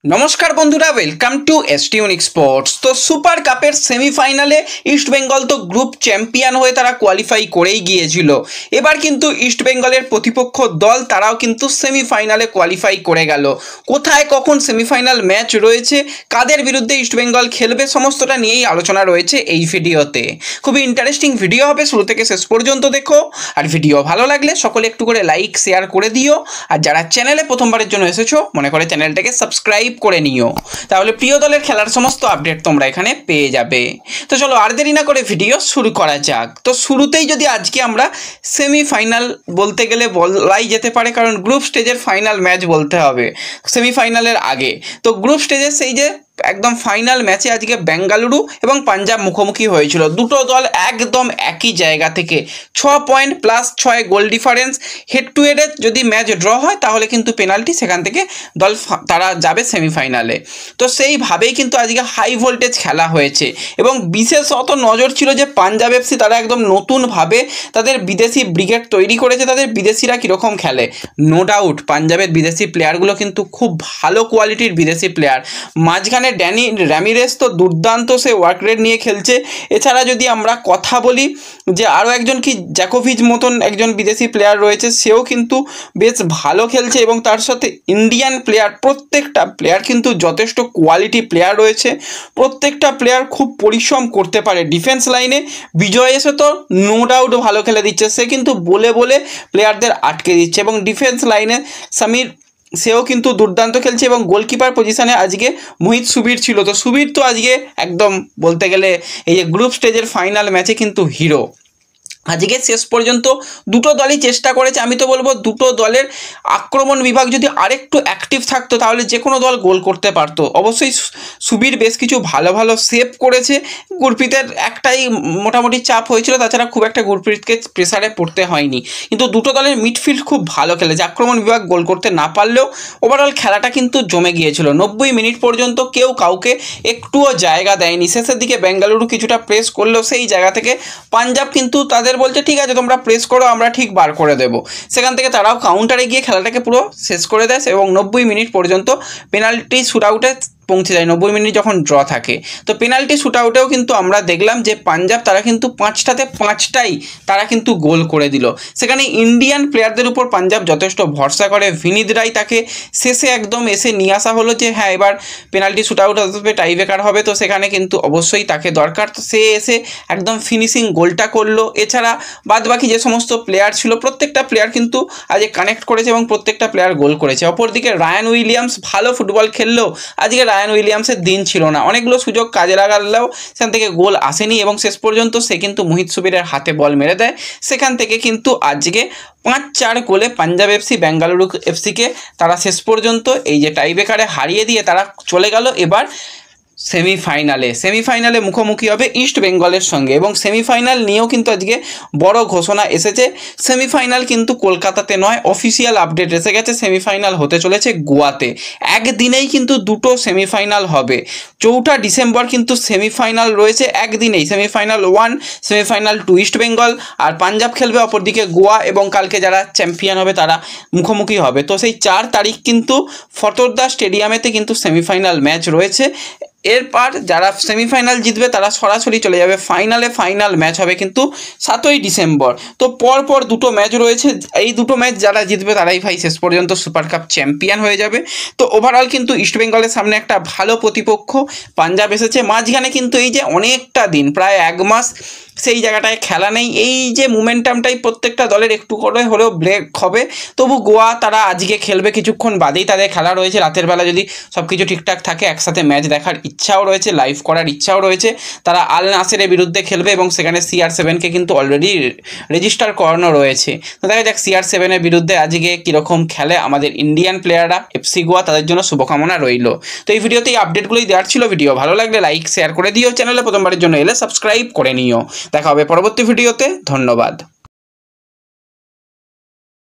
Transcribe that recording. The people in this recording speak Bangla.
नमस्कार बंधुरा welcome to ST unique sports. तो सुपर कापेर सेमिफाइनाले इस्ट बेंगल तो ग्रुप चैम्पियन हुए तारा क्वालिफाई करेई गिয়েছিল। এবার কিন্তু ইস্ট বেঙ্গলের প্রতিপক্ষ দল তারাও কিন্তু সেমিফাইনালে কোয়ালিফাই করে গেল। কোথায় কখন সেমিফাইনাল ম্যাচ রয়েছে, কাদের বিরুদ্ধে ইস্ট বেঙ্গল খেলবে, সমস্তটা নিয়েই আলোচনা রয়েছে এই ভিডিওতে। খুবই ইন্টারেস্টিং ভিডিও হবে, শুরু থেকে শেষ পর্যন্ত দেখো। আর ভিডিও ভালো লাগলে সকলে একটু করে লাইক শেয়ার করে দিও। আর যারা চ্যানেলে প্রথমবারের জন্য এসেছো মনে করে চ্যানেলটাকে সাবস্ক্রাইব করে নিও, তাহলে প্রিয় দলের খেলার সমস্ত আপডেট তোমরা এখানে পেয়ে যাবে। তো চলো আর দেরি না করে ভিডিও শুরু করা যাক। তো শুরুতেই যদি আজকে আমরা সেমিফাইনাল বলতে গেলে বলাই যেতে পারে, কারণ গ্রুপ স্টেজের ফাইনাল ম্যাচ বলতে হবে সেমিফাইনালের আগে। তো গ্রুপ স্টেজের সেই যে একদম ফাইনাল ম্যাচে আজকে বেঙ্গালুরু এবং পাঞ্জাব মুখোমুখি হয়েছিল। দুটো দল একদম একই জায়গা থেকে 6 point plus 6 goal difference. Head to হেডে যদি ম্যাচ ড্র হয় তাহলে কিন্তু পেনাল্টি, সেখান থেকে দল তারা যাবে সেমিফাইনালে। তো সেইভাবেই কিন্তু আজকে হাই ভোল্টেজ খেলা হয়েছে এবং বিশেষত নজর ছিল যে পাঞ্জাব এফসি তারা একদম নতুনভাবে তাদের বিদেশি ব্রিগেড তৈরি করেছে। তাদের বিদেশিরা কীরকম খেলে, নো ডাউট পাঞ্জাবের বিদেশি প্লেয়ারগুলো কিন্তু খুব ভালো কোয়ালিটির বিদেশি প্লেয়ার। মাঝখানে ড্যানি র্যামিরেস তো দুর্দান্ত, সে ওয়ার্ক রেট নিয়ে খেলছে। এছাড়া যদি আমরা কথা বলি যে আরও একজন কি জ্যাকোভিচ মতন একজন বিদেশি প্লেয়ার রয়েছে, সেও কিন্তু বেশ ভালো খেলছে এবং তার সাথে ইন্ডিয়ান প্লেয়ার, প্রত্যেকটা প্লেয়ার কিন্তু যথেষ্ট কোয়ালিটি প্লেয়ার রয়েছে। প্রত্যেকটা প্লেয়ার খুব পরিশ্রম করতে পারে। ডিফেন্স লাইনে বিজয় এসে তো নো ডাউট ভালো খেলে দিচ্ছে, সে কিন্তু বলে বলে প্লেয়ারদের আটকে দিচ্ছে। এবং ডিফেন্স লাইনে সমীর, সেও কিন্তু দুর্দান্ত খেলছে। এবং গোলকিপার পজিশনে আজকে মোহিত সুবীর ছিল। তো সুবীর তো আজকে একদম বলতে গেলে এই যে গ্রুপ স্টেজের ফাইনাল ম্যাচে কিন্তু হিরো। আজকে শেষ পর্যন্ত দুটো দলই চেষ্টা করেছে। আমি তো বলবো দুটো দলের আক্রমণ বিভাগ যদি আরেকটু অ্যাক্টিভ থাকতো তাহলে যে কোনো দল গোল করতে পারতো। অবশ্যই সুবীর বেশ কিছু ভালো ভালো সেভ করেছে। গুরপ্রীতের একটাই মোটামুটি চাপ হয়েছিল, তাছাড়া খুব একটা গুরপ্রীতকে প্রেসারে পড়তে হয়নি। কিন্তু দুটো দলের মিডফিল্ড খুব ভালো খেলেছে। আক্রমণ বিভাগ গোল করতে না পারলেও ওভারঅল খেলাটা কিন্তু জমে গিয়েছিল। 90 মিনিট পর্যন্ত কেউ কাউকে একটুও জায়গা দেয়নি। শেষের দিকে বেঙ্গালুরু কিছুটা প্রেস করলেও সেই জায়গা থেকে পাঞ্জাব কিন্তু তাদের বলছে ঠিক আছে তোমরা প্রেস করো, আমরা ঠিক বার করে দেবো। সেখান থেকে তারাও কাউন্টারে গিয়ে খেলাটাকে পুরো শেষ করে দেয় এবং 90 মিনিট পর্যন্ত পেনাল্টি শুট আউটে পৌঁছে যায়। 90 মিনিট যখন ড্র থাকে, তো পেনাল্টি শুট আউটেও কিন্তু আমরা দেখলাম যে পাঞ্জাব তারা কিন্তু 5টাতে 5টাই তারা কিন্তু গোল করে দিল। সেখানে ইন্ডিয়ান প্লেয়ারদের উপর পাঞ্জাব যথেষ্ট ভরসা করে। ভিনিত রায় তাকে শেষে একদম এসে নিয়ে আসা হলো যে হ্যাঁ এবার পেনাল্টি শুট আউট আসবে, টাইব্রেকার হবে, তো সেখানে কিন্তু অবশ্যই তাকে দরকার। তো সে এসে একদম ফিনিশিং গোলটা করলো। এছাড়া বাদ বাকি যে সমস্ত প্লেয়ার ছিল প্রত্যেকটা প্লেয়ার কিন্তু আজকে কানেক্ট করেছে এবং প্রত্যেকটা প্লেয়ার গোল করেছে। অপরদিকে রায়ান উইলিয়ামস ভালো ফুটবল খেললেও আজকে রায়ান উইলিয়ামসের দিন ছিল না। অনেকগুলো সুযোগ কাজে লাগালেও সেখান থেকে গোল আসেনি এবং শেষ পর্যন্ত সে কিন্তু মোহিত সুবীরের হাতে বল মেরে দেয়। সেখান থেকে কিন্তু আজকে 5-4 গোলে পাঞ্জাব এফসি বেঙ্গালুরু এফসিকে তারা শেষ পর্যন্ত এই যে টাইব্রেকারে হারিয়ে দিয়ে তারা চলে গেল এবার সেমিফাইনালে মুখোমুখি হবে ইস্ট বেঙ্গলের সঙ্গে। এবং সেমিফাইনাল নিয়েও কিন্তু আজকে বড় ঘোষণা এসেছে। সেমিফাইনাল কিন্তু কলকাতাতে নয়, অফিসিয়াল আপডেট এসে গেছে। সেমিফাইনাল হতে চলেছে গোয়াতে। একদিনেই কিন্তু দুটো সেমিফাইনাল হবে। 4 ডিসেম্বর কিন্তু সেমিফাইনাল রয়েছে একদিনেই। সেমিফাইনাল 1, সেমিফাইনাল 2 ইস্ট বেঙ্গল আর পাঞ্জাব খেলবে, অপরদিকে গোয়া এবং কালকে যারা চ্যাম্পিয়ন হবে তারা মুখোমুখি হবে। তো সেই 4 তারিখ কিন্তু ফতোরদা স্টেডিয়ামেতে কিন্তু সেমিফাইনাল ম্যাচ রয়েছে। এরপর যারা সেমিফাইনাল জিতবে তারা সরাসরি চলে যাবে ফাইনালে। ফাইনাল ম্যাচ হবে কিন্তু 7ই ডিসেম্বর। তো পরপর দুটো ম্যাচ রয়েছে। এই দুটো ম্যাচ যারা জিতবে তারাই ভাই শেষ পর্যন্ত সুপার কাপ চ্যাম্পিয়ন হয়ে যাবে। তো ওভারঅল কিন্তু ইস্ট বেঙ্গলের সামনে একটা ভালো প্রতিপক্ষ পাঞ্জাব এসেছে। মাঝখানে কিন্তু এই যে অনেকটা দিন, প্রায় 1 মাস সেই জায়গাটায় খেলা নেই। এই যে মোমেন্টামটাই প্রত্যেকটা দলের একটু করে হলেও ব্রেক হবে। তবু গোয়া তারা আজকে খেলবে, কিছুক্ষণ বাদেই তাদের খেলা রয়েছে। রাতের বেলা যদি সব কিছু ঠিকঠাক থাকে একসাথে ম্যাচ দেখার ইচ্ছাও রয়েছে, লাইভ করার ইচ্ছাও রয়েছে। তারা আল নাসেরের বিরুদ্ধে খেলবে এবং সেখানে CR7কে কিন্তু অলরেডি রেজিস্টার করানো রয়েছে। তো দেখা যাক CR7-এর বিরুদ্ধে আজকে কীরকম খেলে আমাদের ইন্ডিয়ান প্লেয়াররা। এফসি গোয়া তাদের জন্য শুভকামনা রইল। তো এই ভিডিওতে এই আপডেটগুলোই দেওয়ার ছিল। ভিডিও ভালো লাগলে লাইক শেয়ার করে দিও, চ্যানেলে প্রথমবারের জন্য এলে সাবস্ক্রাইব করে নিও। দেখা হবে পরবর্তী ভিডিওতে। ধন্যবাদ।